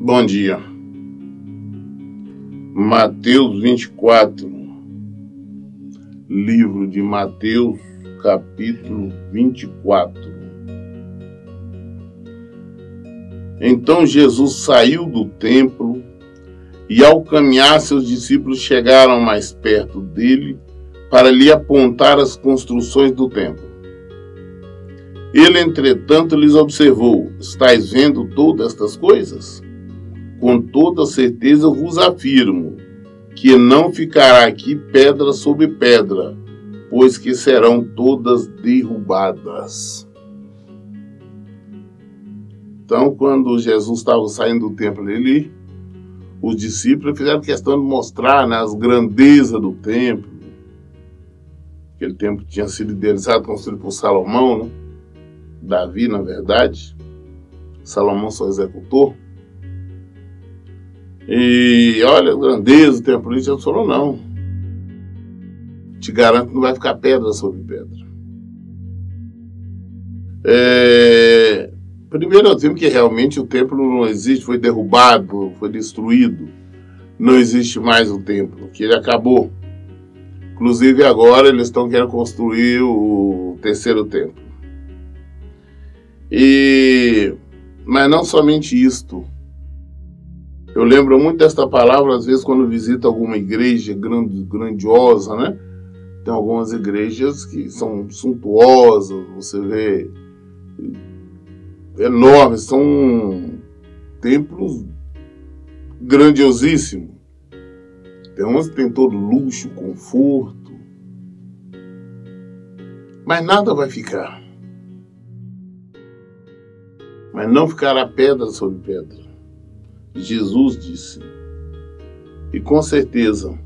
Bom dia. Mateus 24. Livro de Mateus, capítulo 24. Então Jesus saiu do templo e, ao caminhar, seus discípulos chegaram mais perto dele para lhe apontar as construções do templo. Ele, entretanto, lhes observou: estáis vendo todas estas coisas? Com toda certeza eu vos afirmo que não ficará aqui pedra sobre pedra, pois que serão todas derrubadas. Então, quando Jesus estava saindo do templo ali, os discípulos fizeram questão de mostrar, as grandezas do templo. Aquele templo tinha sido idealizado, construído por Salomão, Davi, na verdade. Salomão só executou. E olha a grandeza do templo. Jesus falou: não, te garanto que não vai ficar pedra sobre pedra. Primeiro eu digo que realmente o templo não existe, foi derrubado, foi destruído. Não existe mais o templo, que ele acabou. Inclusive agora eles estão querendo construir o terceiro templo. Mas não somente isto. Eu lembro muito desta palavra, às vezes, quando visito alguma igreja grandiosa, Tem algumas igrejas que são suntuosas, você vê, enormes, são templos grandiosíssimos. Tem umas que tem todo luxo, conforto, mas nada vai ficar. Mas não ficará pedra sobre pedra. Jesus disse. E com certeza,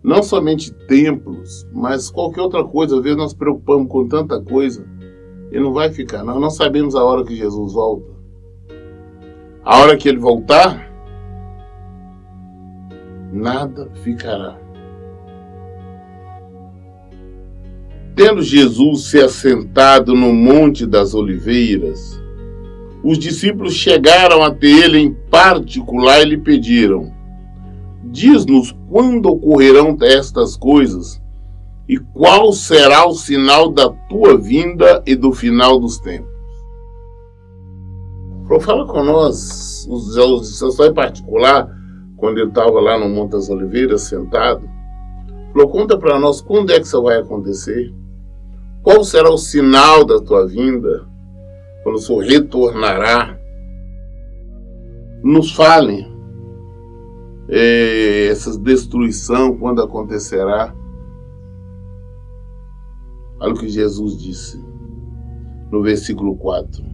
não somente templos, mas qualquer outra coisa. Às vezes nós nos preocupamos com tanta coisa e não vai ficar. Nós não sabemos a hora que Jesus volta. A hora que ele voltar, nada ficará. Tendo Jesus se assentado no Monte das Oliveiras, os discípulos chegaram até ele em particular e lhe pediram: diz-nos quando ocorrerão estas coisas e qual será o sinal da tua vinda e do final dos tempos. Fala com nós, os discípulos em particular, quando ele estava lá no Monte das Oliveiras sentado, falou: conta para nós quando é que isso vai acontecer, qual será o sinal da tua vinda, quando o Senhor retornará. Nos falem essa destruição, quando acontecerá. Olha o que Jesus disse no versículo 4.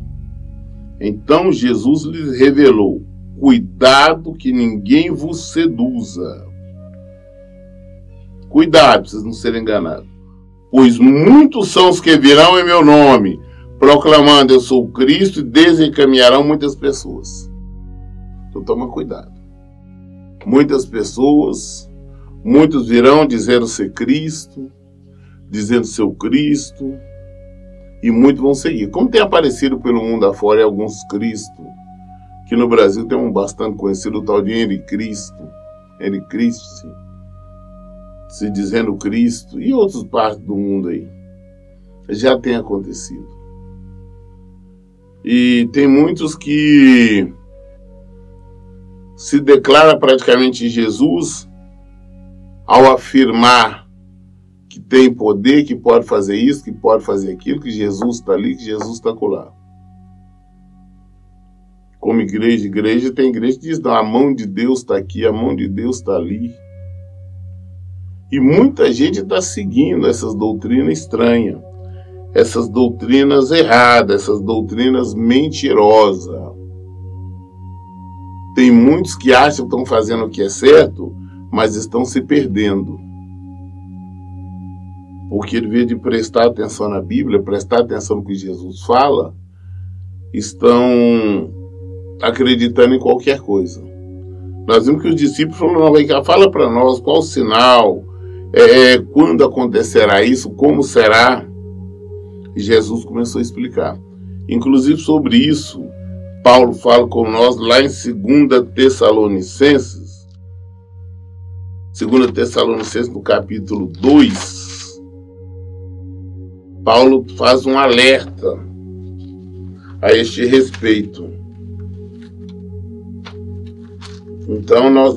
Então Jesus lhes revelou: cuidado que ninguém vos seduza. Cuidado, para vocês não serem enganados. Pois muitos são os que virão em meu nome, proclamando: eu sou o Cristo, e desencaminharão muitas pessoas. Então toma cuidado. Muitas pessoas, muitos virão dizendo ser Cristo, dizendo ser o Cristo, e muitos vão seguir. Como tem aparecido pelo mundo afora alguns Cristo, que no Brasil tem um bastante conhecido, o tal de Henri Cristo, se dizendo Cristo, e outras partes do mundo aí. Já tem acontecido. E tem muitos que se declaram praticamente Jesus ao afirmar que tem poder, que pode fazer isso, que pode fazer aquilo, que Jesus está ali, que Jesus está acolá. Como igreja tem igreja que diz: não, a mão de Deus está aqui, a mão de Deus está ali. E muita gente está seguindo essas doutrinas estranhas, essas doutrinas erradas, essas doutrinas mentirosas. Tem muitos que acham que estão fazendo o que é certo, mas estão se perdendo. Porque, em vez de prestar atenção na Bíblia, prestar atenção no que Jesus fala, estão acreditando em qualquer coisa. Nós vimos que os discípulos falaram: não, vem cá, fala para nós qual o sinal, quando acontecerá isso, como será. E Jesus começou a explicar. Inclusive sobre isso, Paulo fala com nós lá em 2 Tessalonicenses, no capítulo 2, Paulo faz um alerta a este respeito. Então nós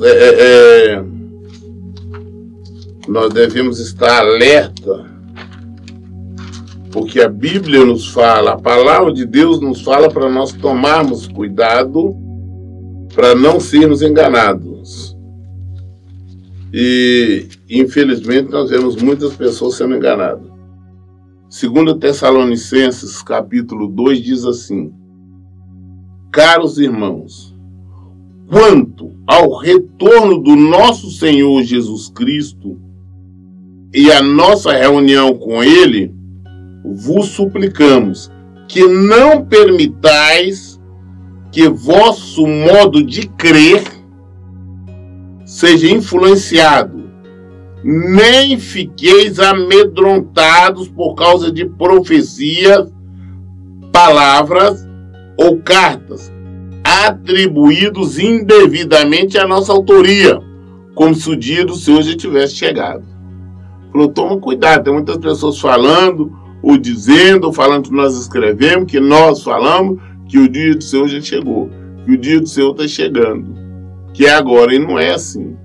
devemos estar alerta, porque a Bíblia nos fala, a palavra de Deus nos fala para nós tomarmos cuidado para não sermos enganados. E infelizmente nós vemos muitas pessoas sendo enganadas. 2 Tessalonicenses capítulo 2 diz assim: caros irmãos, quanto ao retorno do nosso Senhor Jesus Cristo e a nossa reunião com Ele, vos suplicamos que não permitais que vosso modo de crer seja influenciado, nem fiqueis amedrontados por causa de profecias, palavras ou cartas atribuídos indevidamente à nossa autoria, como se o dia do Senhor já tivesse chegado. Falou, toma cuidado, tem muitas pessoas falando, ou dizendo, ou falando que nós escrevemos, que nós falamos, que o dia do Senhor já chegou, que o dia do Senhor está chegando, que é agora, e não é assim.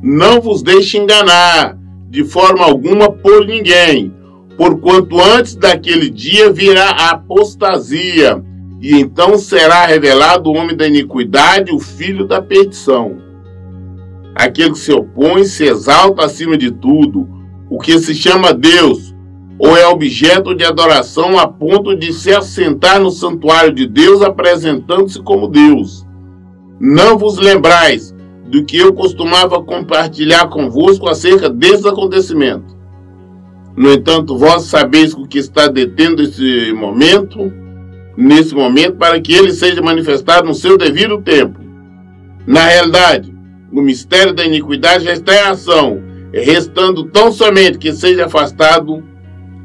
Não vos deixe enganar, de forma alguma, por ninguém, porquanto antes daquele dia virá a apostasia, e então será revelado o homem da iniquidade, o filho da perdição. Aquele que se opõe, se exalta acima de tudo, o que se chama Deus, ou é objeto de adoração a ponto de se assentar no santuário de Deus, apresentando-se como Deus. Não vos lembrais do que eu costumava compartilhar convosco acerca desses acontecimentos. No entanto, vós sabeis o que está detendo nesse momento, para que ele seja manifestado no seu devido tempo. Na realidade, o mistério da iniquidade já está em ação, restando tão somente que seja afastado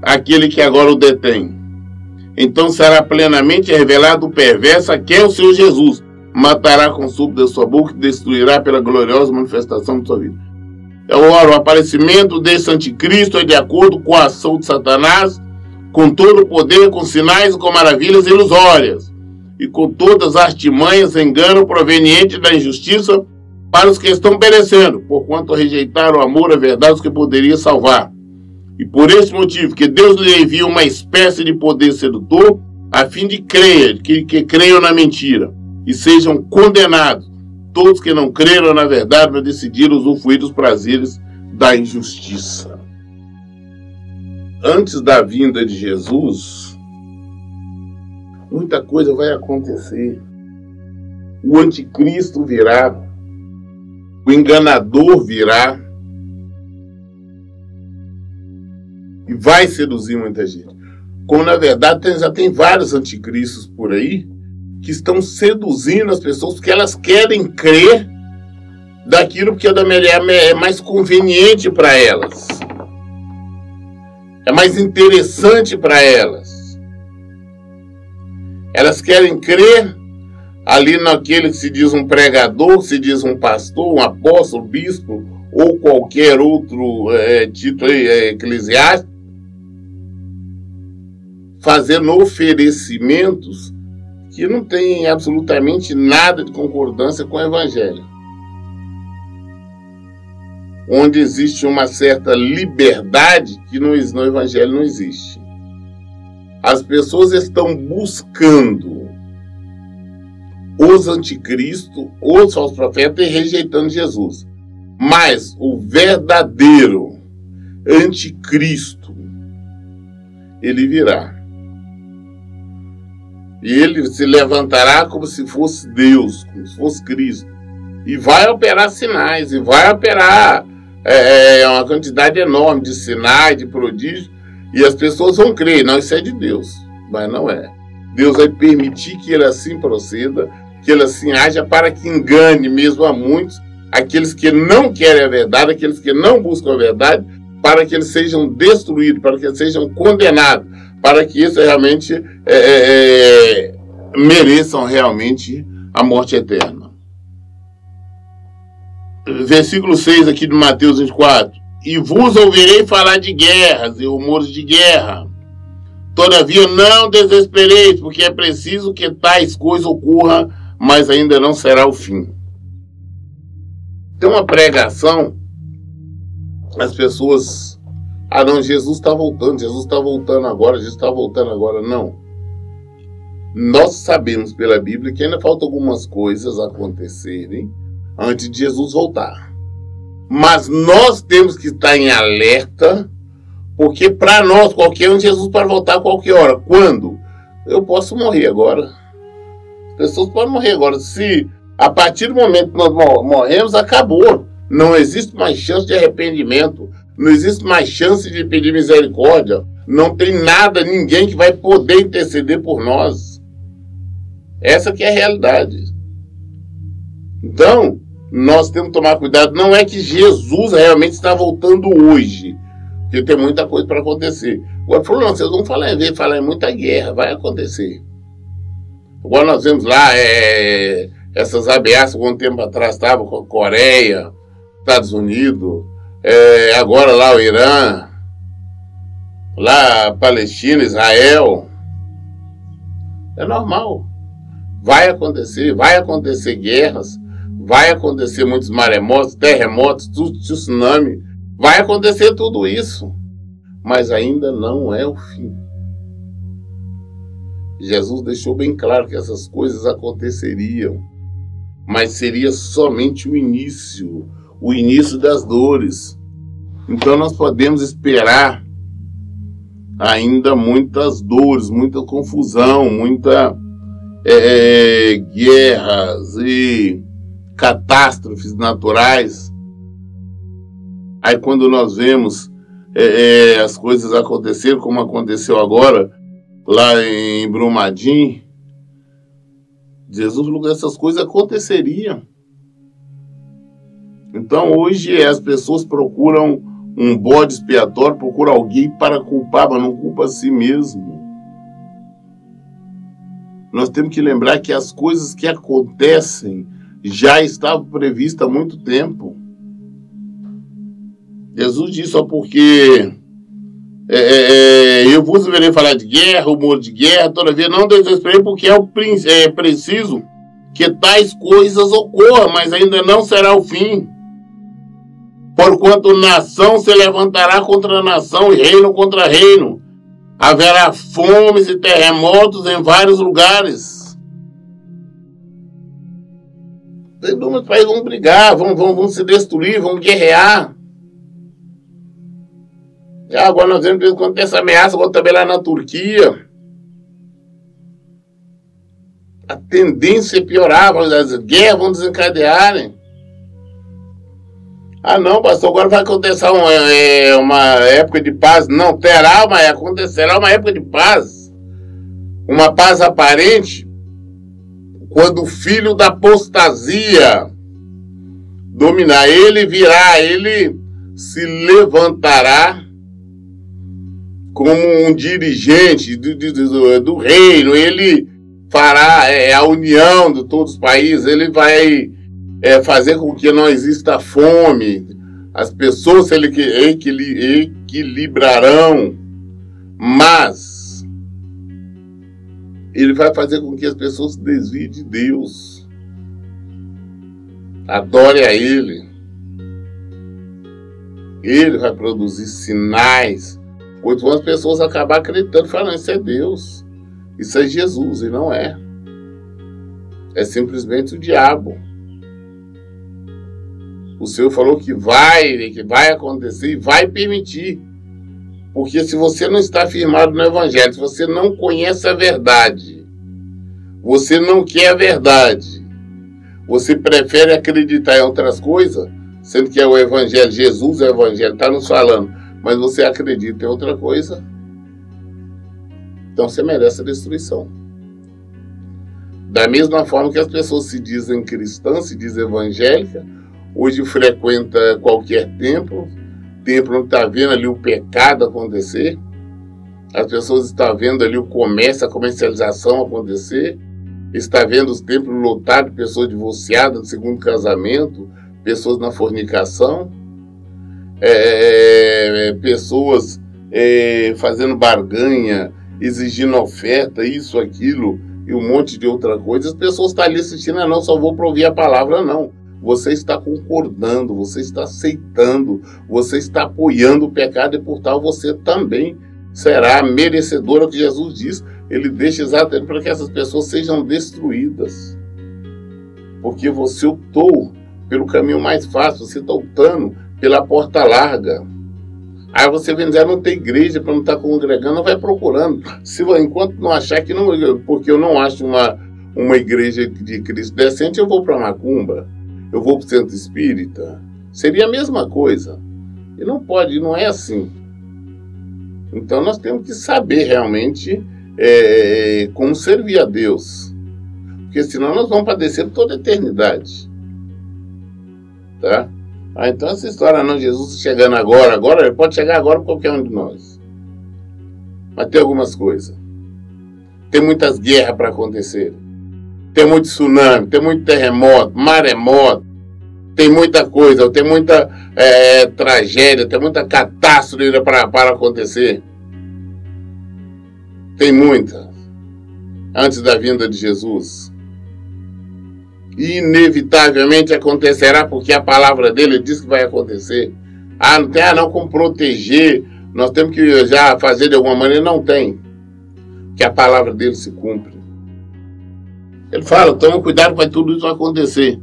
aquele que agora o detém. Então será plenamente revelado o perverso, a quem é o Senhor Jesus matará com o sopro da sua boca e destruirá pela gloriosa manifestação de sua vida. Ora, o aparecimento desse anticristo é de acordo com a ação de Satanás, com todo o poder, com sinais e com maravilhas ilusórias, e com todas as artimanhas, engano proveniente da injustiça para os que estão perecendo, porquanto rejeitaram o amor à verdade que poderia salvar. E por esse motivo que Deus lhe envia uma espécie de poder sedutor, a fim de que creiam na mentira, e sejam condenados todos que não creram na verdade, mas decidiram usufruir dos prazeres da injustiça. Antes da vinda de Jesus, muita coisa vai acontecer. O anticristo virá, o enganador virá, e vai seduzir muita gente. Como na verdade já tem vários anticristos por aí, que estão seduzindo as pessoas porque elas querem crer daquilo que é mais conveniente para elas. É mais interessante para elas. Elas querem crer ali naquele que se diz um pregador, que se diz um pastor, um apóstolo, bispo, ou qualquer outro título eclesiástico, fazendo oferecimentos que não tem absolutamente nada de concordância com o Evangelho. Onde existe uma certa liberdade que no Evangelho não existe. As pessoas estão buscando os anticristos, os falsos profetas, e rejeitando Jesus. Mas o verdadeiro anticristo, ele virá. E ele se levantará como se fosse Deus, como se fosse Cristo. E vai operar sinais, e vai operar uma quantidade enorme de sinais, de prodígios. E as pessoas vão crer, não, isso é de Deus. Mas não é. Deus vai permitir que ele assim proceda, que ele assim haja, para que engane mesmo a muitos, aqueles que não querem a verdade, aqueles que não buscam a verdade, para que eles sejam destruídos, para que eles sejam condenados, para que isso realmente mereçam realmente a morte eterna. Versículo 6 aqui de Mateus 24. E vos ouvirei falar de guerras e rumores de guerra. Todavia não desespereis, porque é preciso que tais coisas ocorram, mas ainda não será o fim. Tem uma pregação, as pessoas... Ah não, Jesus está voltando agora, Jesus está voltando agora. Não. Nós sabemos pela Bíblia que ainda faltam algumas coisas acontecerem antes de Jesus voltar. Mas nós temos que estar em alerta, porque para nós, qualquer um, Jesus pode voltar a qualquer hora. Quando? Eu posso morrer agora. As pessoas podem morrer agora. Se a partir do momento que nós morremos, acabou. Não existe mais chance de arrependimento. Não existe mais chance de pedir misericórdia. Não tem nada, ninguém que vai poder interceder por nós. Essa que é a realidade. Então, nós temos que tomar cuidado. Não é que Jesus realmente está voltando hoje, porque tem muita coisa para acontecer. Agora, falou, não, vocês vão falar em muita guerra, vai acontecer. Agora nós vemos lá essas ameaças, algum tempo atrás estava com a Coreia, Estados Unidos, agora lá o Irã, lá a Palestina, Israel. É normal. Vai acontecer guerras, vai acontecer muitos maremotos, terremotos, tsunami, vai acontecer tudo isso, mas ainda não é o fim. Jesus deixou bem claro que essas coisas aconteceriam, mas seria somente o início das dores. Então nós podemos esperar ainda muitas dores, muita confusão, muita guerras e catástrofes naturais. Aí quando nós vemos as coisas acontecerem, como aconteceu agora lá em Brumadinho, Jesus falou que essas coisas aconteceriam. Então hoje as pessoas procuram um bode expiatório, procuram alguém para culpar, mas não culpa a si mesmo. Nós temos que lembrar que as coisas que acontecem já estavam previstas há muito tempo. Jesus disse, só porque eu vos verei falar de guerra, rumor de guerra, todavia não desesperei, porque é preciso que tais coisas ocorram, mas ainda não será o fim. Porquanto nação se levantará contra nação e reino contra reino. Haverá fomes e terremotos em vários lugares. Os países vão brigar, vão se destruir, vão guerrear. E agora nós vemos que quando tem essa ameaça, agora também lá na Turquia. A tendência é piorar, as guerras vão desencadearem. Ah não, pastor, agora vai acontecer uma época de paz. Não, acontecerá uma época de paz. Uma paz aparente, quando o filho da apostasia dominar. Ele virá, ele se levantará como um dirigente do reino. Ele fará a união de todos os países. Ele vai fazer com que não exista fome, as pessoas se equilibrarão, mas ele vai fazer com que as pessoas se desviem de Deus, adore a Ele. Ele vai produzir sinais, quando as pessoas acabar acreditando, falando, isso é Deus, isso é Jesus, e não é. É simplesmente o diabo. O Senhor falou que vai acontecer e vai permitir. Porque se você não está firmado no Evangelho, se você não conhece a verdade, você não quer a verdade, você prefere acreditar em outras coisas, sendo que é o Evangelho, Jesus é o Evangelho, está nos falando, mas você acredita em outra coisa, então você merece a destruição. Da mesma forma que as pessoas se dizem cristãs, se dizem evangélicas, hoje frequenta qualquer templo não está vendo ali o pecado acontecer, as pessoas estão vendo ali o comércio, a comercialização acontecer, Está vendo os templos lotados de pessoas divorciadas do segundo casamento, pessoas na fornicação, pessoas fazendo barganha, exigindo oferta, isso, aquilo e um monte de outra coisa. As pessoas estão ali assistindo, não, só vou para ouvir a palavra, não. Você está concordando, você está aceitando, você está apoiando o pecado e por tal você também será merecedora, que Jesus diz. Ele deixa exatamente para que essas pessoas sejam destruídas. Porque você optou pelo caminho mais fácil, você está optando pela porta larga. Aí você vem dizer, não tem igreja para não estar congregando, vai procurando. Enquanto não achar que não, porque eu não acho uma igreja de Cristo decente, eu vou para Macumba, eu vou para o centro espírita. Seria a mesma coisa. E não pode, não é assim. Então nós temos que saber realmente como servir a Deus. Porque senão nós vamos padecer toda a eternidade. Tá? Então essa história, não, Jesus chegando agora, ele pode chegar agora para qualquer um de nós. Mas tem algumas coisas. Tem muitas guerras para acontecer. Tem muito tsunami, tem muito terremoto, maremoto. Tem muita coisa, tem muita tragédia, tem muita catástrofe para acontecer. Tem muita. Antes da vinda de Jesus. E inevitavelmente acontecerá, porque a palavra dele diz que vai acontecer. Não tem como proteger, nós temos que já fazer de alguma maneira. Não tem. Que a palavra dele se cumpre. Ele fala, toma cuidado, vai tudo isso acontecer.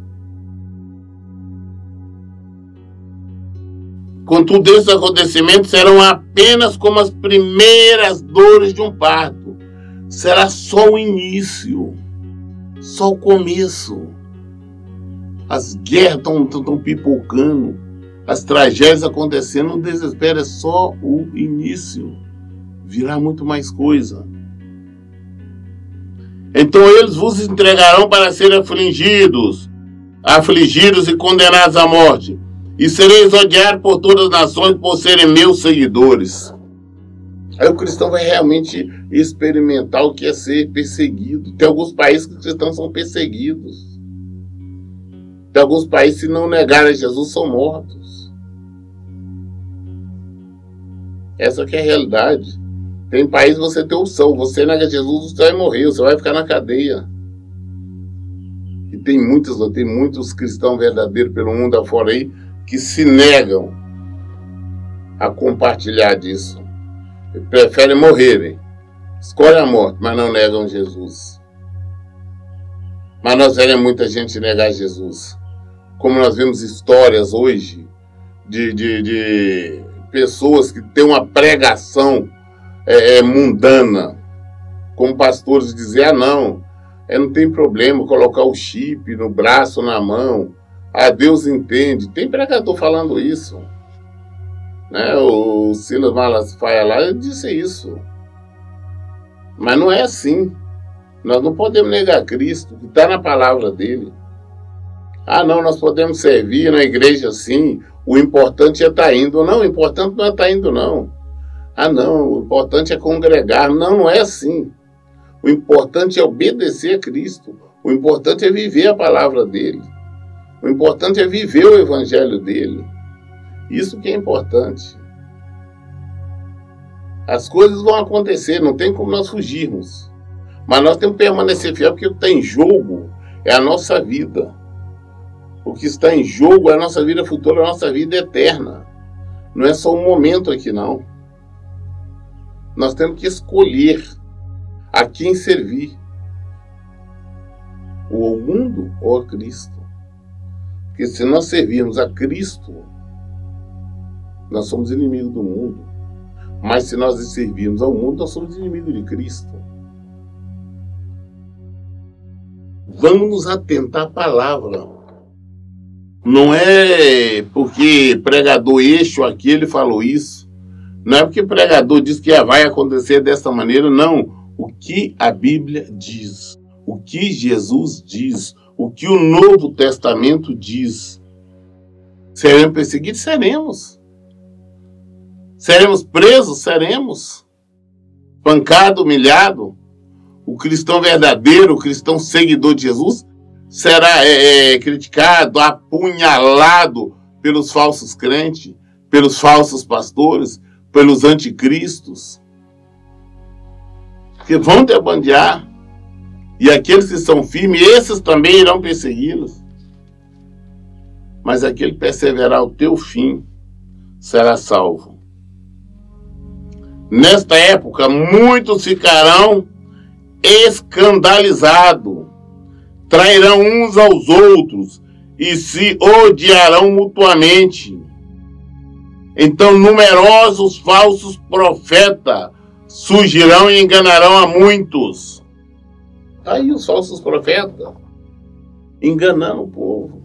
Contudo, esses acontecimentos serão apenas como as primeiras dores de um parto. Será só o início, só o começo. As guerras estão pipocando, as tragédias acontecendo, o desespero é só o início. Virá muito mais coisa. Então eles vos entregarão para serem afligidos e condenados à morte. E sereis odiados por todas as nações por serem meus seguidores. Aí o cristão vai realmente experimentar o que é ser perseguido. Tem alguns países que os cristãos são perseguidos. Tem alguns países, se não negarem a Jesus, são mortos. Essa que é a realidade. Tem países que você tem opção. Você nega Jesus, você vai morrer, você vai ficar na cadeia. E tem muitos cristãos verdadeiros pelo mundo afora aí que se negam a compartilhar disso. Preferem morrerem. Escolhem a morte, mas não negam Jesus. Mas nós veremos muita gente negar Jesus. Como nós vemos histórias hoje de pessoas que têm uma pregação mundana. Como pastores dizer, não tem problema colocar o chip no braço, na mão. Deus entende. Tem pregador falando isso. Né? O Silas Malafaia lá, ele disse isso. Mas não é assim. Nós não podemos negar Cristo, que está na palavra dele. Não, nós podemos servir na igreja sim. O importante é estar indo. Não, o importante não é estar indo, não. Não, o importante é congregar. Não, não é assim. O importante é obedecer a Cristo. O importante é viver a palavra dele. O importante é viver o evangelho dele. Isso que é importante. As coisas vão acontecer, não tem como nós fugirmos. Mas nós temos que permanecer fiel, porque o que está em jogo é a nossa vida. O que está em jogo é a nossa vida futura, a nossa vida eterna. Não é só um momento aqui, não. Nós temos que escolher a quem servir. Ou ao mundo ou a Cristo. Porque se nós servirmos a Cristo, nós somos inimigos do mundo. Mas se nós servirmos ao mundo, nós somos inimigos de Cristo. Vamos nos atentar à palavra. Não é porque pregador este ou aquele falou isso. Não é porque pregador diz que vai acontecer dessa maneira. Não. O que a Bíblia diz. O que Jesus diz. O que o Novo Testamento diz. Seremos perseguidos? Seremos. Seremos presos? Seremos. Pancado, humilhado. O cristão verdadeiro, o cristão seguidor de Jesus, será criticado, apunhalado pelos falsos crentes, pelos falsos pastores, pelos anticristos, que vão debandear. E aqueles que são firmes, esses também irão persegui-los. Mas aquele que perseverar ao teu fim será salvo. Nesta época, muitos ficarão escandalizados, trairão uns aos outros e se odiarão mutuamente. Então, numerosos falsos profetas surgirão e enganarão a muitos. Aí os falsos profetas enganando o povo,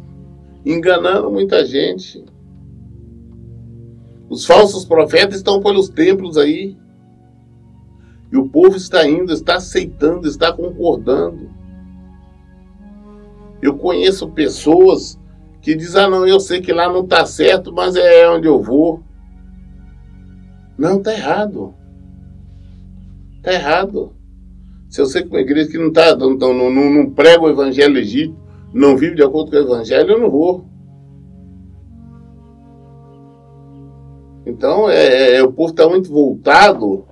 enganando muita gente. Os falsos profetas estão pelos templos aí. E o povo está indo, está aceitando, está concordando. Eu conheço pessoas que dizem, não, eu sei que lá não está certo, mas é onde eu vou. Não, está errado. Está errado. Se eu sei que uma igreja que não prega o evangelho legítimo, não vive de acordo com o evangelho, eu não vou. Então, o povo está muito voltado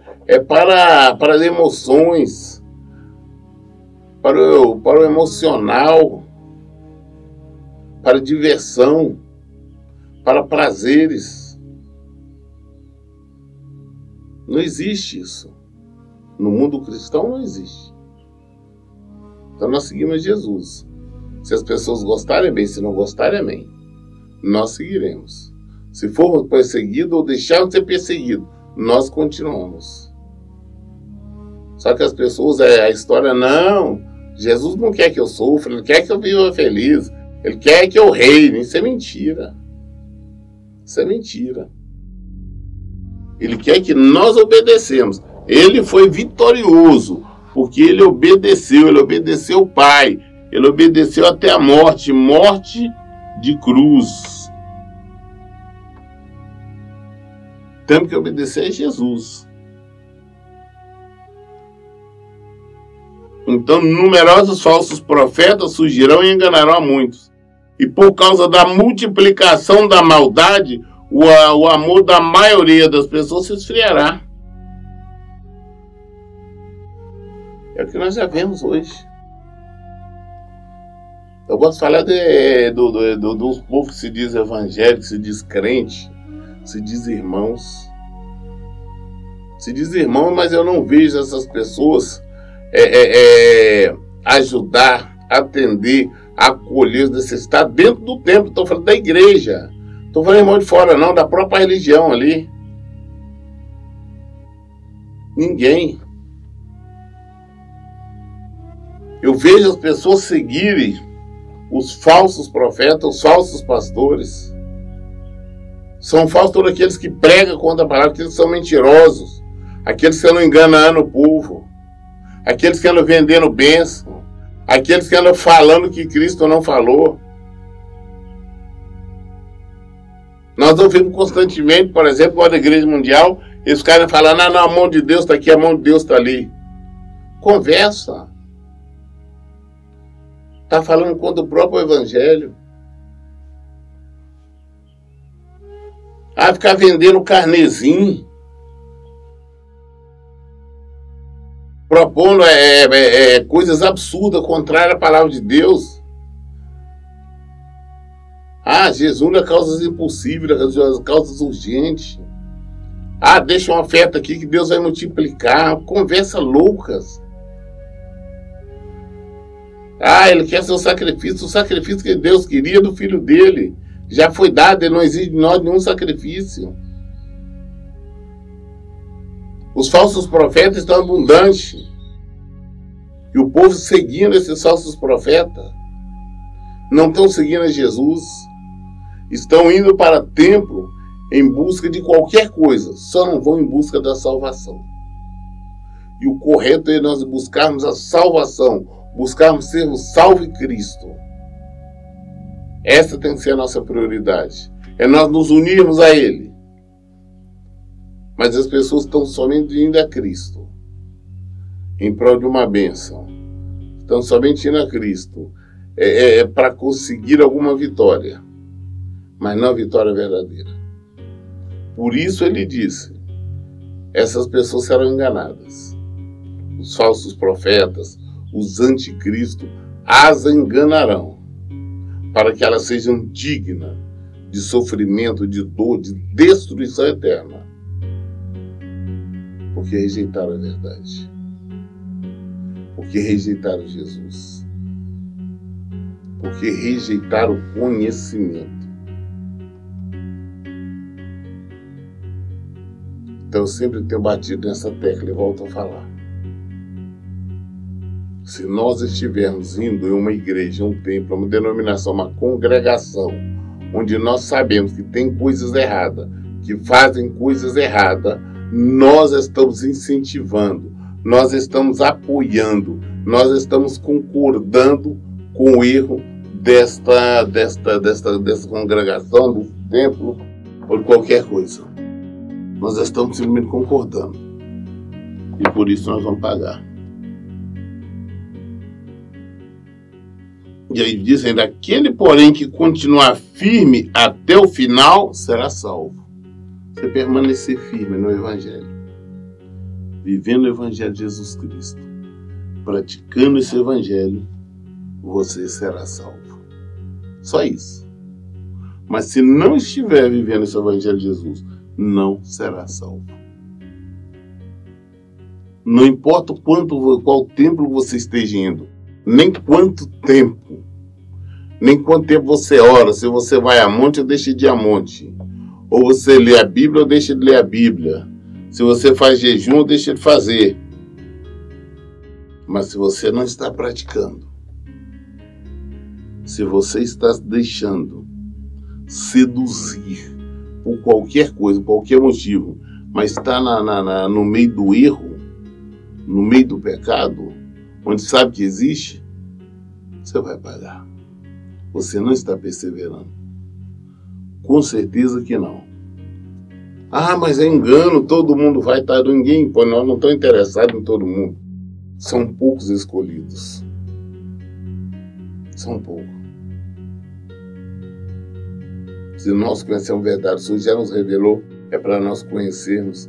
para as emoções, para o emocional, para a diversão, para prazeres. Não existe isso. No mundo cristão não existe. Então nós seguimos Jesus. Se as pessoas gostarem, bem. Se não gostarem, amém. Nós seguiremos. Se formos perseguidos ou deixarmos de ser perseguidos, nós continuamos. Só que as pessoas, a história, não. Jesus não quer que eu sofra, Ele quer que eu viva feliz. Ele quer que eu reine. Isso é mentira. Isso é mentira. Ele quer que nós obedecemos. Ele foi vitorioso, porque ele obedeceu o Pai. Ele obedeceu até a morte de cruz. Temos que obedecer a Jesus. Então, numerosos falsos profetas surgirão e enganarão a muitos. E por causa da multiplicação da maldade, o amor da maioria das pessoas se esfriará. É o que nós já vemos hoje. Eu gosto de falar dos povos que se diz evangélico, se diz crente, se diz irmãos. Se diz irmão, mas eu não vejo essas pessoas ajudar, atender, acolher os necessitados dentro do templo. Estou falando da igreja. Estou falando irmão de fora, não, da própria religião ali. Ninguém. Eu vejo as pessoas seguirem os falsos profetas, os falsos pastores. São falsos todos aqueles que pregam contra a palavra, aqueles que são mentirosos, aqueles que andam enganando o povo, aqueles que andam vendendo bênção, aqueles que andam falando que Cristo não falou. Nós ouvimos constantemente, por exemplo, na Igreja Mundial, eles caras falando, não, a mão de Deus está aqui, a mão de Deus está ali. Conversa. Está falando contra o próprio Evangelho. Ficar vendendo carnezinho. Propondo coisas absurdas, contrárias à palavra de Deus. Jesus é causas impossíveis, causas urgentes. Deixa uma oferta aqui que Deus vai multiplicar. Conversa loucas. Ele quer seu sacrifício. O sacrifício que Deus queria do filho dele já foi dado. Ele não exige de nós nenhum sacrifício. Os falsos profetas estão abundantes. E o povo seguindo esses falsos profetas. Não estão seguindo a Jesus. Estão indo para o templo em busca de qualquer coisa. Só não vão em busca da salvação. E o correto é nós buscarmos a salvação. Buscarmos sermos salvos em Cristo. Essa tem que ser a nossa prioridade. É nós nos unirmos a Ele. Mas as pessoas estão somente indo a Cristo. em prol de uma bênção, estão somente indo a Cristo, para conseguir alguma vitória, mas não a vitória verdadeira. Por isso ele disse, essas pessoas serão enganadas. Os falsos profetas, os anticristos, as enganarão, para que elas sejam dignas de sofrimento, de dor, de destruição eterna, porque rejeitaram a verdade, porque rejeitaram Jesus, porque rejeitaram o conhecimento. Então eu sempre tenho batido nessa tecla e volto a falar. Se nós estivermos indo em uma igreja, um templo, uma denominação, uma congregação, onde nós sabemos que tem coisas erradas, que fazem coisas erradas, nós estamos incentivando, nós estamos apoiando, nós estamos concordando com o erro desta congregação, desse templo, ou de qualquer coisa. Nós estamos simplesmente concordando. E por isso nós vamos pagar. E aí diz ainda, aquele, porém, que continuar firme até o final, será salvo. Você permanecer firme no Evangelho, vivendo o Evangelho de Jesus Cristo, praticando esse Evangelho, você será salvo. Só isso. Mas se não estiver vivendo esse Evangelho de Jesus, não será salvo. Não importa qual templo você esteja indo, nem quanto tempo você ora, se você vai a monte ou deixa de ir a monte, ou você lê a Bíblia ou deixa de ler a Bíblia, se você faz jejum ou deixa de fazer. Mas se você não está praticando, se você está deixando seduzir por qualquer coisa, qualquer motivo, mas está no meio do erro, no meio do pecado, onde sabe que existe, você vai pagar. Você não está perseverando. Com certeza que não. Ah, mas é engano, todo mundo vai estar. Ninguém, pô, nós não estamos interessados em todo mundo. São poucos escolhidos. São poucos. Se nós conhecemos a verdade, o Senhor já nos revelou, é para nós conhecermos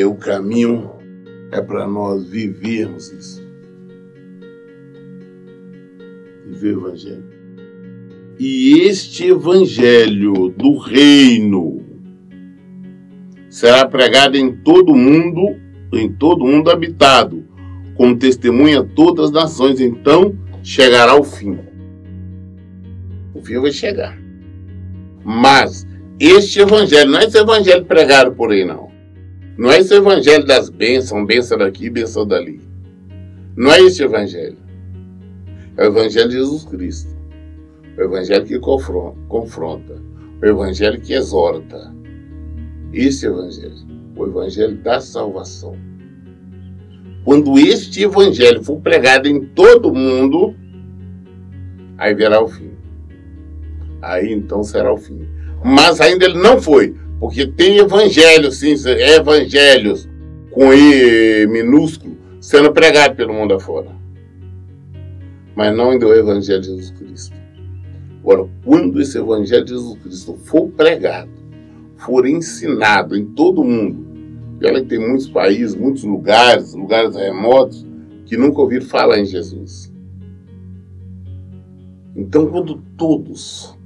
o caminho, é para nós vivermos isso. Viver o Evangelho. E este Evangelho do Reino será pregado em todo mundo habitado, como testemunha a todas as nações. Então chegará o fim. O fim vai chegar. Mas este Evangelho, não é esse Evangelho pregado por aí, não. Não é esse Evangelho das bênçãos, bênção daqui, bênção dali. Não é esse Evangelho. É o Evangelho de Jesus Cristo. O Evangelho que confronta. O Evangelho que exorta. Esse Evangelho. O Evangelho da salvação. Quando este Evangelho for pregado em todo mundo, aí virá o fim. Aí então será o fim. Mas ainda ele não foi. Porque tem evangelho, sim, evangelhos com E minúsculo, sendo pregado pelo mundo afora. Mas não ainda o Evangelho de Jesus Cristo. Agora, quando esse Evangelho de Jesus Cristo for pregado, for ensinado em todo mundo, e olha que tem muitos países, muitos lugares remotos, que nunca ouviram falar em Jesus. Então, quando todos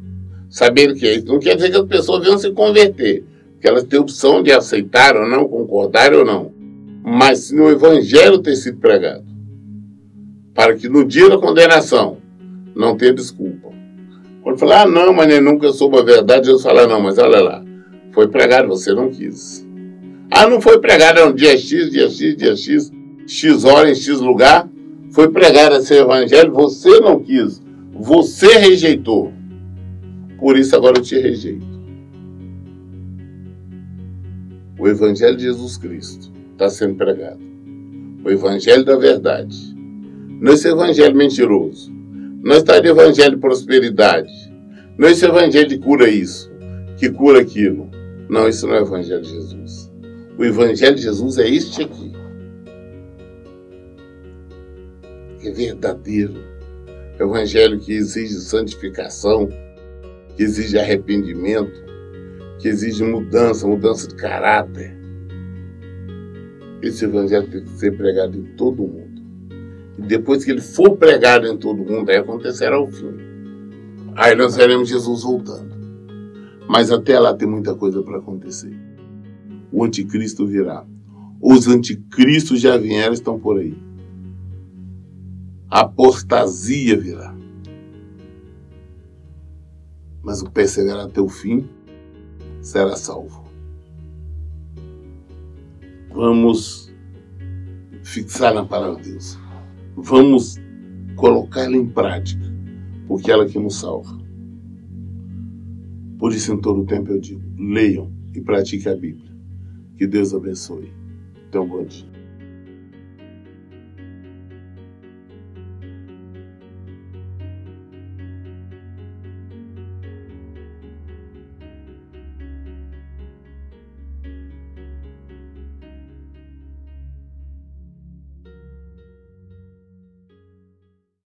saberem que é isso, não quer dizer que as pessoas venham se converter, que elas têm opção de aceitar ou não, concordar ou não. Mas se o Evangelho ter sido pregado, para que no dia da condenação não tenha desculpa. Quando falar, não, mas eu nunca soube a verdade, eu falar, não, mas olha lá, foi pregado, você não quis. Ah, não foi pregado no dia X, X hora, em X lugar, foi pregado esse Evangelho, você não quis, você rejeitou. Por isso agora eu te rejeito. O Evangelho de Jesus Cristo está sendo pregado. O Evangelho da verdade. Não esse Evangelho mentiroso. Não está de Evangelho de prosperidade. Não esse Evangelho de cura isso, que cura aquilo. Não, isso não é o Evangelho de Jesus. O Evangelho de Jesus é este aqui. que é verdadeiro, evangelho que exige santificação, que exige arrependimento, que exige mudança de caráter. Esse evangelho tem que ser pregado em todo mundo. E depois que ele for pregado em todo mundo, aí acontecerá o fim. Aí nós veremos Jesus voltando. Mas até lá tem muita coisa para acontecer. O anticristo virá. Os anticristos já vieram, estão por aí. A apostasia virá. Mas o que perseverar até o fim será salvo. Vamos fixar na palavra de Deus. Vamos colocá-la em prática, porque ela que nos salva. Por isso, em todo tempo eu digo, leiam e pratiquem a Bíblia. Que Deus abençoe. Então, bom dia.